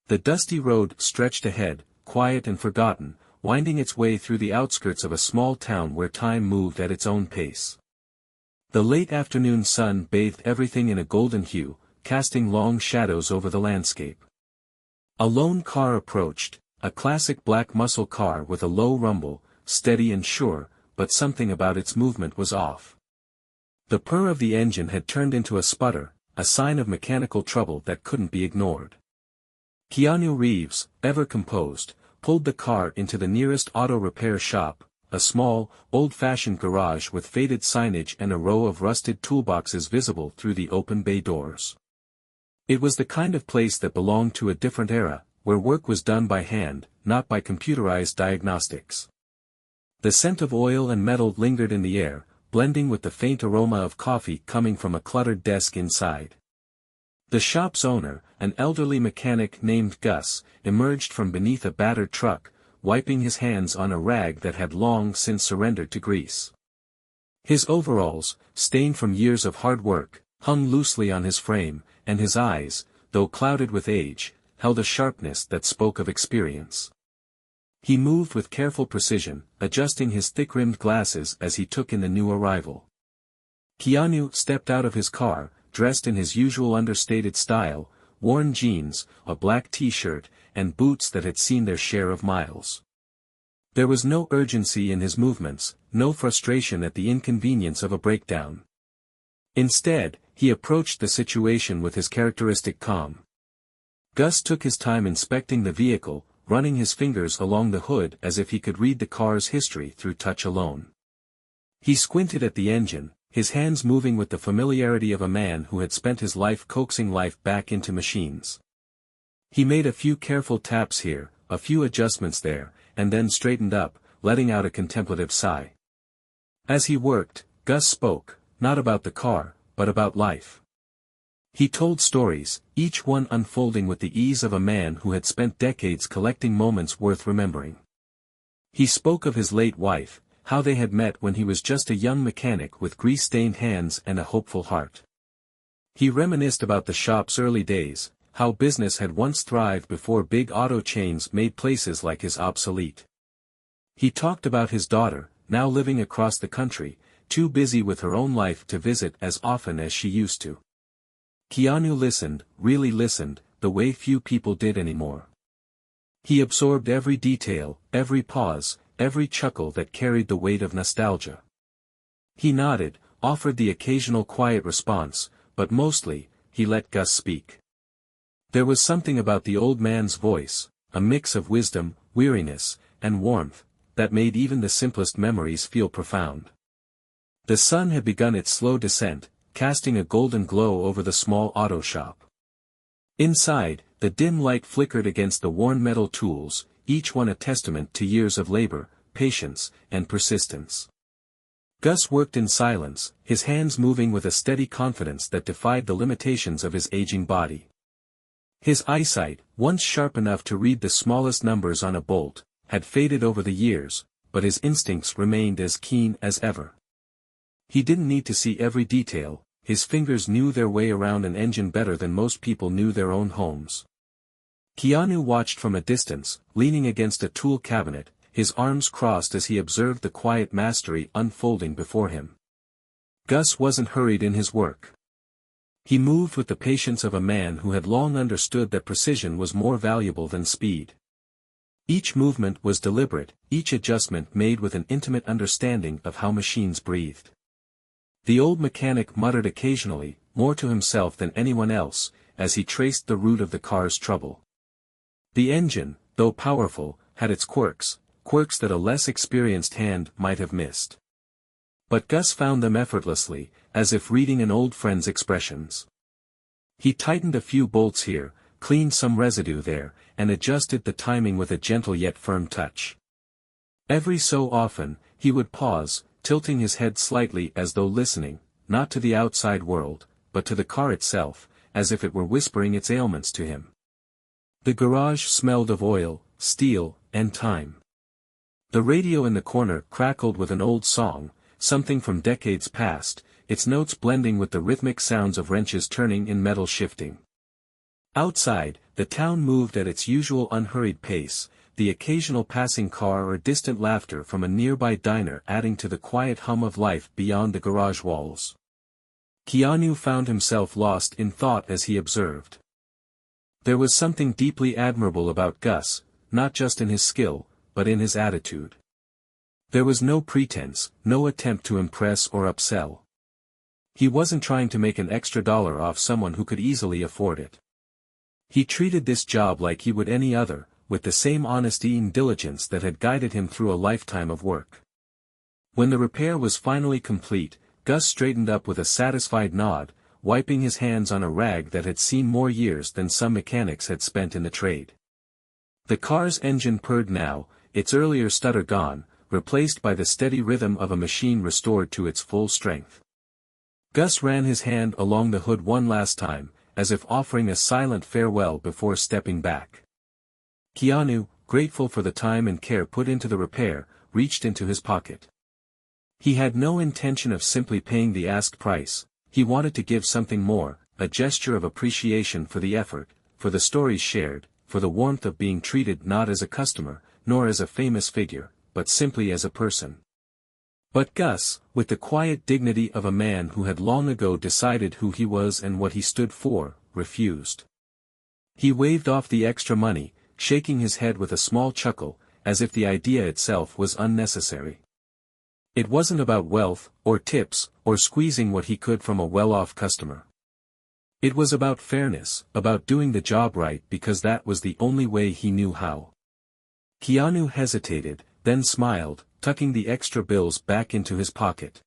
The dusty road stretched ahead, quiet and forgotten, winding its way through the outskirts of a small town where time moved at its own pace. The late afternoon sun bathed everything in a golden hue, casting long shadows over the landscape. A lone car approached, a classic black muscle car with a low rumble, steady and sure, but something about its movement was off. The purr of the engine had turned into a sputter, a sign of mechanical trouble that couldn't be ignored. Keanu Reeves, ever composed, pulled the car into the nearest auto repair shop, a small, old-fashioned garage with faded signage and a row of rusted toolboxes visible through the open bay doors. It was the kind of place that belonged to a different era, where work was done by hand, not by computerized diagnostics. The scent of oil and metal lingered in the air, blending with the faint aroma of coffee coming from a cluttered desk inside. The shop's owner, an elderly mechanic named Gus, emerged from beneath a battered truck, wiping his hands on a rag that had long since surrendered to grease. His overalls, stained from years of hard work, hung loosely on his frame, and his eyes, though clouded with age, held a sharpness that spoke of experience. He moved with careful precision, adjusting his thick-rimmed glasses as he took in the new arrival. Keanu stepped out of his car, dressed in his usual understated style, worn jeans, a black t-shirt, and boots that had seen their share of miles. There was no urgency in his movements, no frustration at the inconvenience of a breakdown. Instead, he approached the situation with his characteristic calm. Gus took his time inspecting the vehicle, running his fingers along the hood as if he could read the car's history through touch alone. He squinted at the engine, his hands moving with the familiarity of a man who had spent his life coaxing life back into machines. He made a few careful taps here, a few adjustments there, and then straightened up, letting out a contemplative sigh. As he worked, Gus spoke, not about the car, but about life. He told stories, each one unfolding with the ease of a man who had spent decades collecting moments worth remembering. He spoke of his late wife, how they had met when he was just a young mechanic with grease-stained hands and a hopeful heart. He reminisced about the shop's early days, how business had once thrived before big auto chains made places like his obsolete. He talked about his daughter, now living across the country, too busy with her own life to visit as often as she used to. Keanu listened, really listened, the way few people did anymore. He absorbed every detail, every pause, every chuckle that carried the weight of nostalgia. He nodded, offered the occasional quiet response, but mostly, he let Gus speak. There was something about the old man's voice, a mix of wisdom, weariness, and warmth, that made even the simplest memories feel profound. The sun had begun its slow descent, casting a golden glow over the small auto shop. Inside, the dim light flickered against the worn metal tools, each one a testament to years of labor, patience, and persistence. Gus worked in silence, his hands moving with a steady confidence that defied the limitations of his aging body. His eyesight, once sharp enough to read the smallest numbers on a bolt, had faded over the years, but his instincts remained as keen as ever. He didn't need to see every detail, his fingers knew their way around an engine better than most people knew their own homes. Keanu watched from a distance, leaning against a tool cabinet, his arms crossed as he observed the quiet mastery unfolding before him. Gus wasn't hurried in his work. He moved with the patience of a man who had long understood that precision was more valuable than speed. Each movement was deliberate, each adjustment made with an intimate understanding of how machines breathed. The old mechanic muttered occasionally, more to himself than anyone else, as he traced the root of the car's trouble. The engine, though powerful, had its quirks that a less experienced hand might have missed. But Gus found them effortlessly, as if reading an old friend's expressions. He tightened a few bolts here, cleaned some residue there, and adjusted the timing with a gentle yet firm touch. Every so often, he would pause, tilting his head slightly as though listening, not to the outside world, but to the car itself, as if it were whispering its ailments to him. The garage smelled of oil, steel, and time. The radio in the corner crackled with an old song, something from decades past, its notes blending with the rhythmic sounds of wrenches turning in metal shifting. Outside, The town moved at its usual unhurried pace, the occasional passing car or distant laughter from a nearby diner adding to the quiet hum of life beyond the garage walls. Keanu found himself lost in thought as he observed. There was something deeply admirable about Gus, not just in his skill, but in his attitude. There was no pretense, no attempt to impress or upsell. He wasn't trying to make an extra dollar off someone who could easily afford it. He treated this job like he would any other, with the same honesty and diligence that had guided him through a lifetime of work. When the repair was finally complete, Gus straightened up with a satisfied nod, wiping his hands on a rag that had seen more years than some mechanics had spent in the trade. The car's engine purred now, its earlier stutter gone, replaced by the steady rhythm of a machine restored to its full strength. Gus ran his hand along the hood one last time, as if offering a silent farewell before stepping back. Keanu, grateful for the time and care put into the repair, reached into his pocket. He had no intention of simply paying the asked price, he wanted to give something more, a gesture of appreciation for the effort, for the stories shared, for the warmth of being treated not as a customer, nor as a famous figure, but simply as a person. But Gus, with the quiet dignity of a man who had long ago decided who he was and what he stood for, refused. He waved off the extra money, shaking his head with a small chuckle, as if the idea itself was unnecessary. It wasn't about wealth, or tips, or squeezing what he could from a well-off customer. It was about fairness, about doing the job right because that was the only way he knew how. Keanu hesitated, then smiled, tucking the extra bills back into his pocket.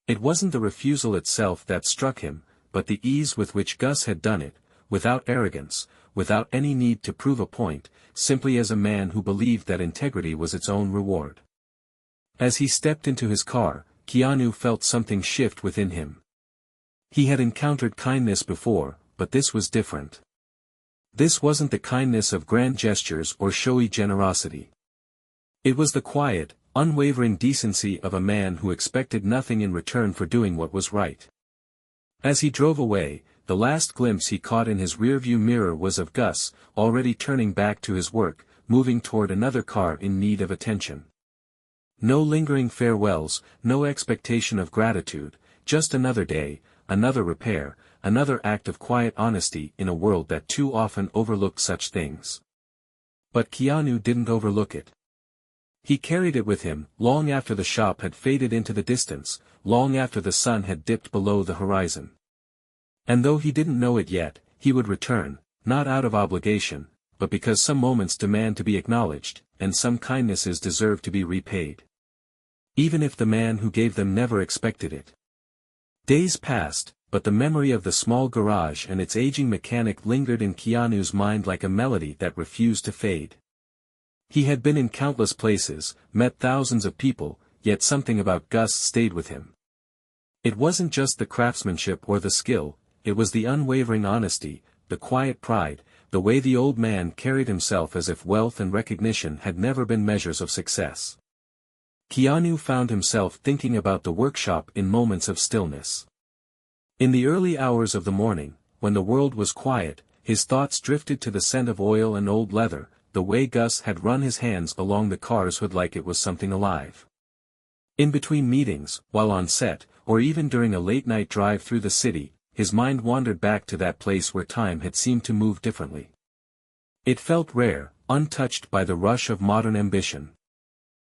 It wasn't the refusal itself that struck him, but the ease with which Gus had done it, without arrogance, without any need to prove a point, simply as a man who believed that integrity was its own reward. As he stepped into his car, Keanu felt something shift within him. He had encountered kindness before, but this was different. This wasn't the kindness of grand gestures or showy generosity. It was the quiet, unwavering decency of a man who expected nothing in return for doing what was right. As he drove away, the last glimpse he caught in his rearview mirror was of Gus, already turning back to his work, moving toward another car in need of attention. No lingering farewells, no expectation of gratitude, just another day, another repair, another act of quiet honesty in a world that too often overlooked such things. But Keanu didn't overlook it. He carried it with him, long after the shop had faded into the distance, long after the sun had dipped below the horizon. And though he didn't know it yet, he would return, not out of obligation, but because some moments demand to be acknowledged, and some kindnesses deserve to be repaid. Even if the man who gave them never expected it. Days passed, but the memory of the small garage and its aging mechanic lingered in Keanu's mind like a melody that refused to fade. He had been in countless places, met thousands of people, yet something about Gus stayed with him. It wasn't just the craftsmanship or the skill, it was the unwavering honesty, the quiet pride, the way the old man carried himself as if wealth and recognition had never been measures of success. Keanu found himself thinking about the workshop in moments of stillness. In the early hours of the morning, when the world was quiet, his thoughts drifted to the scent of oil and old leather, the way Gus had run his hands along the car's hood like it was something alive. In between meetings, while on set, or even during a late-night drive through the city, his mind wandered back to that place where time had seemed to move differently. It felt rare, untouched by the rush of modern ambition.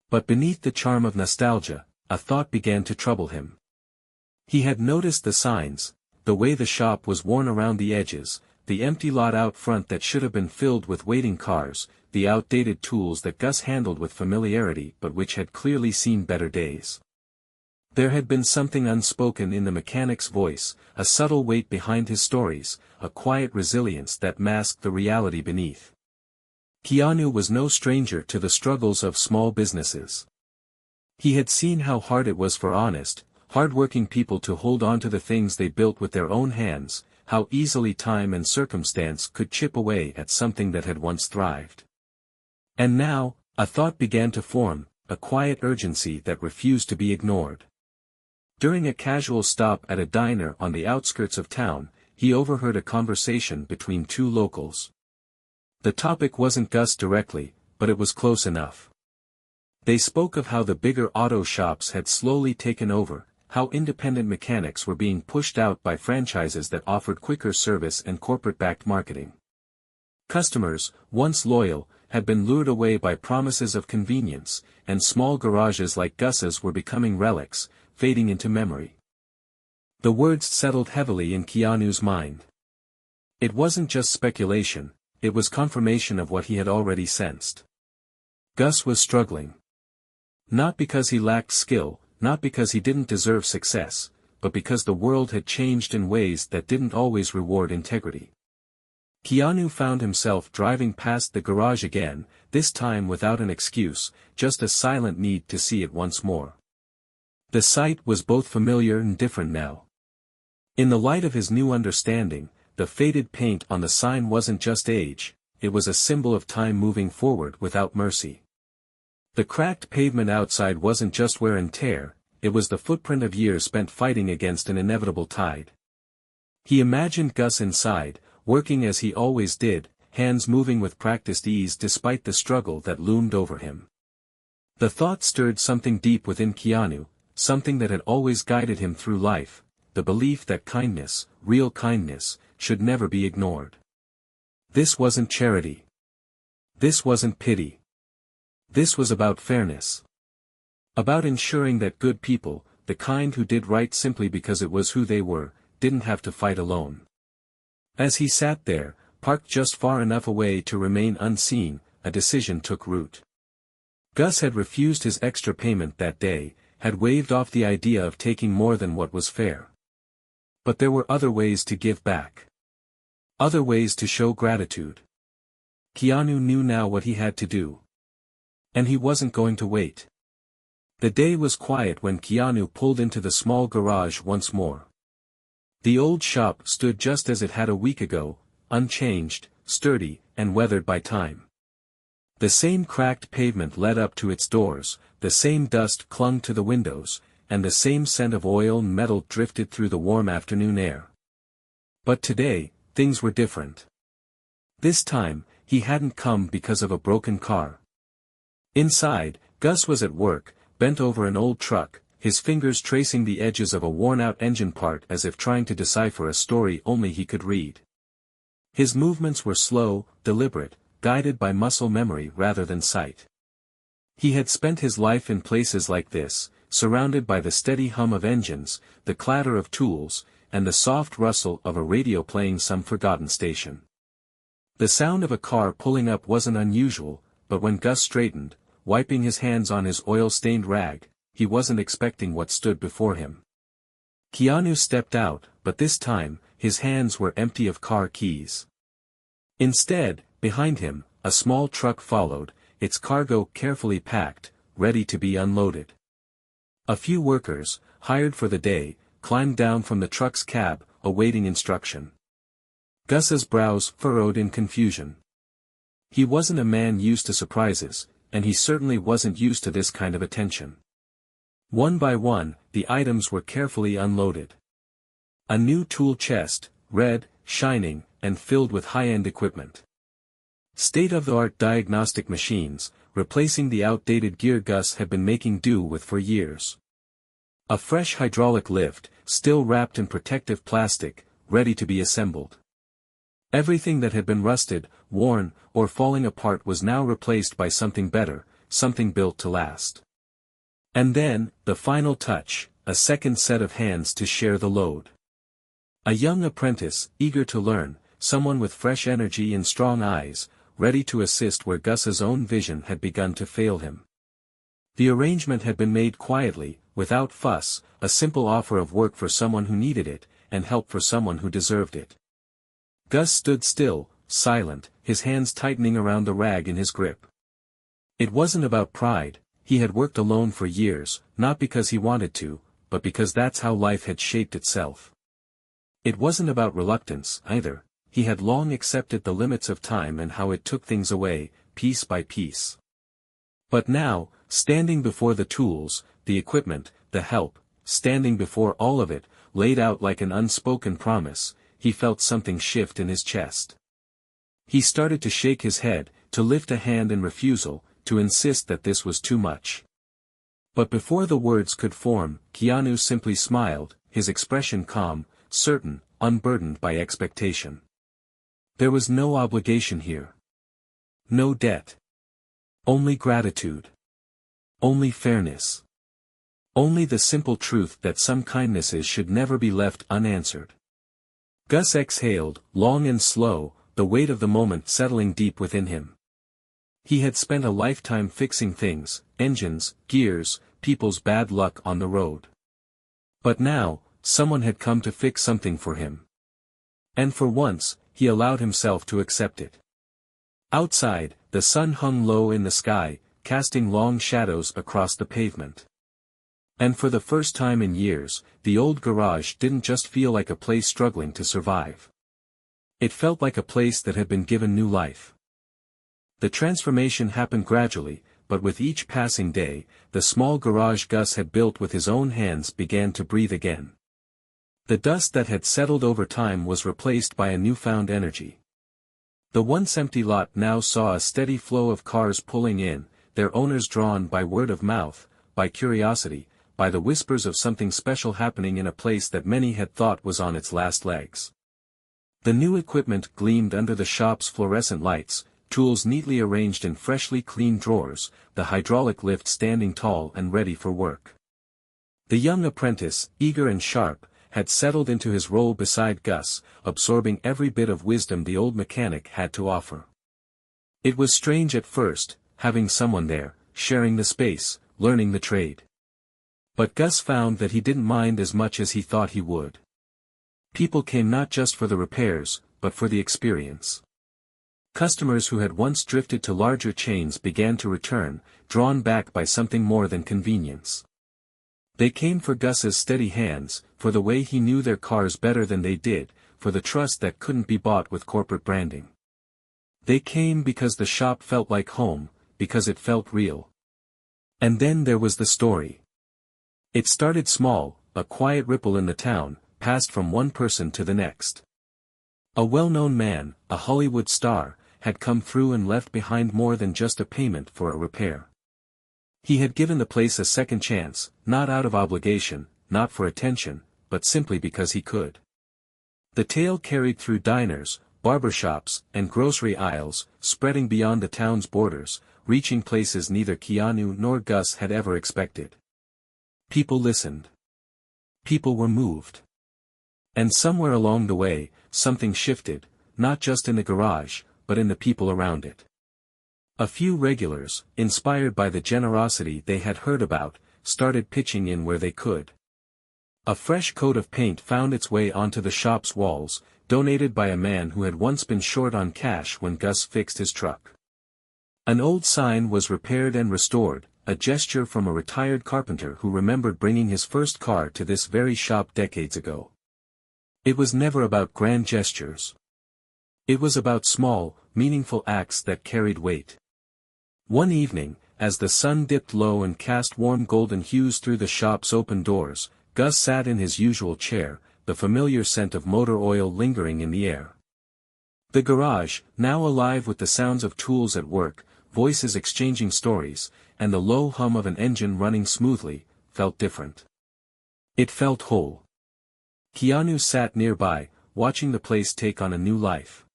But beneath the charm of nostalgia, a thought began to trouble him. He had noticed the signs, the way the shop was worn around the edges, the empty lot out front that should have been filled with waiting cars, the outdated tools that Gus handled with familiarity but which had clearly seen better days. There had been something unspoken in the mechanic's voice, a subtle weight behind his stories, a quiet resilience that masked the reality beneath. Keanu was no stranger to the struggles of small businesses. He had seen how hard it was for honest, hard-working people to hold on to the things they built with their own hands, how easily time and circumstance could chip away at something that had once thrived. And now, a thought began to form, a quiet urgency that refused to be ignored. During a casual stop at a diner on the outskirts of town, he overheard a conversation between two locals. The topic wasn't Gus directly, but it was close enough. They spoke of how the bigger auto shops had slowly taken over, how independent mechanics were being pushed out by franchises that offered quicker service and corporate-backed marketing. Customers, once loyal, had been lured away by promises of convenience, and small garages like Gus's were becoming relics, fading into memory. The words settled heavily in Keanu's mind. It wasn't just speculation, it was confirmation of what he had already sensed. Gus was struggling. Not because he lacked skill, not because he didn't deserve success, but because the world had changed in ways that didn't always reward integrity. Keanu found himself driving past the garage again, this time without an excuse, just a silent need to see it once more. The sight was both familiar and different now. In the light of his new understanding, the faded paint on the sign wasn't just age, it was a symbol of time moving forward without mercy. The cracked pavement outside wasn't just wear and tear, it was the footprint of years spent fighting against an inevitable tide. He imagined Gus inside, working as he always did, hands moving with practiced ease despite the struggle that loomed over him. The thought stirred something deep within Keanu, something that had always guided him through life, the belief that kindness, real kindness, should never be ignored. This wasn't charity. This wasn't pity. This was about fairness. About ensuring that good people, the kind who did right simply because it was who they were, didn't have to fight alone. As he sat there, parked just far enough away to remain unseen, a decision took root. Gus had refused his extra payment that day, had waved off the idea of taking more than what was fair. But there were other ways to give back. Other ways to show gratitude. Keanu knew now what he had to do. And he wasn't going to wait. The day was quiet when Keanu pulled into the small garage once more. The old shop stood just as it had a week ago, unchanged, sturdy, and weathered by time. The same cracked pavement led up to its doors, the same dust clung to the windows, and the same scent of oil and metal drifted through the warm afternoon air. But today, things were different. This time, he hadn't come because of a broken car. Inside, Gus was at work, bent over an old truck, his fingers tracing the edges of a worn-out engine part as if trying to decipher a story only he could read. His movements were slow, deliberate, guided by muscle memory rather than sight. He had spent his life in places like this, surrounded by the steady hum of engines, the clatter of tools, and the soft rustle of a radio playing some forgotten station. The sound of a car pulling up wasn't unusual, but when Gus straightened, wiping his hands on his oil-stained rag, he wasn't expecting what stood before him. Keanu stepped out, but this time, his hands were empty of car keys. Instead, behind him, a small truck followed, its cargo carefully packed, ready to be unloaded. A few workers, hired for the day, climbed down from the truck's cab, awaiting instruction. Gus's brows furrowed in confusion. He wasn't a man used to surprises, and he certainly wasn't used to this kind of attention. One by one, the items were carefully unloaded. A new tool chest, red, shining, and filled with high-end equipment. State-of-the-art diagnostic machines, replacing the outdated gear Gus had been making do with for years. A fresh hydraulic lift, still wrapped in protective plastic, ready to be assembled. Everything that had been rusted, worn, or falling apart was now replaced by something better, something built to last. And then, the final touch, a second set of hands to share the load. A young apprentice, eager to learn, someone with fresh energy and strong eyes, ready to assist where Gus's own vision had begun to fail him. The arrangement had been made quietly, without fuss, a simple offer of work for someone who needed it, and help for someone who deserved it. Gus stood still, silent, his hands tightening around the rag in his grip. It wasn't about pride, he had worked alone for years, not because he wanted to, but because that's how life had shaped itself. It wasn't about reluctance, either, he had long accepted the limits of time and how it took things away, piece by piece. But now, standing before the tools, the equipment, the help, standing before all of it, laid out like an unspoken promise, he felt something shift in his chest. He started to shake his head, to lift a hand in refusal, to insist that this was too much. But before the words could form, Keanu simply smiled, his expression calm, certain, unburdened by expectation. There was no obligation here. No debt. Only gratitude. Only fairness. Only the simple truth that some kindnesses should never be left unanswered. Gus exhaled, long and slow, the weight of the moment settling deep within him. He had spent a lifetime fixing things, engines, gears, people's bad luck on the road. But now, someone had come to fix something for him. And for once, he allowed himself to accept it. Outside, the sun hung low in the sky, casting long shadows across the pavement. And for the first time in years, the old garage didn't just feel like a place struggling to survive. It felt like a place that had been given new life. The transformation happened gradually, but with each passing day, the small garage Gus had built with his own hands began to breathe again. The dust that had settled over time was replaced by a newfound energy. The once empty lot now saw a steady flow of cars pulling in, their owners drawn by word of mouth, by curiosity, by the whispers of something special happening in a place that many had thought was on its last legs. The new equipment gleamed under the shop's fluorescent lights, tools neatly arranged in freshly cleaned drawers, the hydraulic lift standing tall and ready for work. The young apprentice, eager and sharp, had settled into his role beside Gus, absorbing every bit of wisdom the old mechanic had to offer. It was strange at first, having someone there, sharing the space, learning the trade. But Gus found that he didn't mind as much as he thought he would. People came not just for the repairs, but for the experience. Customers who had once drifted to larger chains began to return, drawn back by something more than convenience. They came for Gus's steady hands, for the way he knew their cars better than they did, for the trust that couldn't be bought with corporate branding. They came because the shop felt like home, because it felt real. And then there was the story. It started small, a quiet ripple in the town, passed from one person to the next. A well-known man, a Hollywood star, had come through and left behind more than just a payment for a repair. He had given the place a second chance, not out of obligation, not for attention, but simply because he could. The tale carried through diners, barbershops, and grocery aisles, spreading beyond the town's borders, reaching places neither Keanu nor Gus had ever expected. People listened. People were moved. And somewhere along the way, something shifted, not just in the garage, but in the people around it. A few regulars, inspired by the generosity they had heard about, started pitching in where they could. A fresh coat of paint found its way onto the shop's walls, donated by a man who had once been short on cash when Gus fixed his truck. An old sign was repaired and restored, a gesture from a retired carpenter who remembered bringing his first car to this very shop decades ago. It was never about grand gestures. It was about small, meaningful acts that carried weight. One evening, as the sun dipped low and cast warm golden hues through the shop's open doors, Gus sat in his usual chair, the familiar scent of motor oil lingering in the air. The garage, now alive with the sounds of tools at work, voices exchanging stories, and the low hum of an engine running smoothly, felt different. It felt whole. Keanu sat nearby, watching the place take on a new life.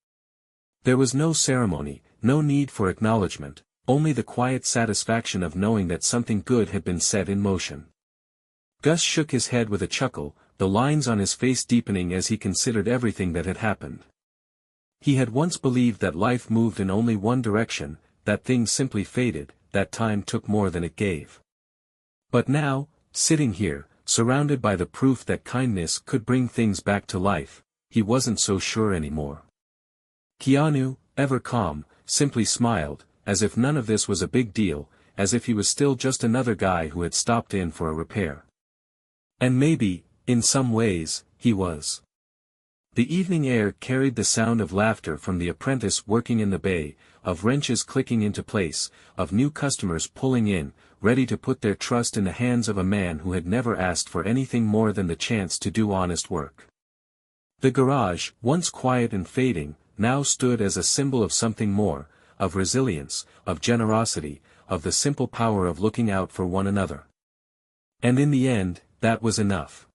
There was no ceremony, no need for acknowledgement, only the quiet satisfaction of knowing that something good had been set in motion. Gus shook his head with a chuckle, the lines on his face deepening as he considered everything that had happened. He had once believed that life moved in only one direction, that things simply faded, that time took more than it gave. But now, sitting here, surrounded by the proof that kindness could bring things back to life, he wasn't so sure anymore. Keanu, ever calm, simply smiled, as if none of this was a big deal, as if he was still just another guy who had stopped in for a repair. And maybe, in some ways, he was. The evening air carried the sound of laughter from the apprentice working in the bay, of wrenches clicking into place, of new customers pulling in, ready to put their trust in the hands of a man who had never asked for anything more than the chance to do honest work. The garage, once quiet and fading, now stood as a symbol of something more, of resilience, of generosity, of the simple power of looking out for one another. And in the end, that was enough.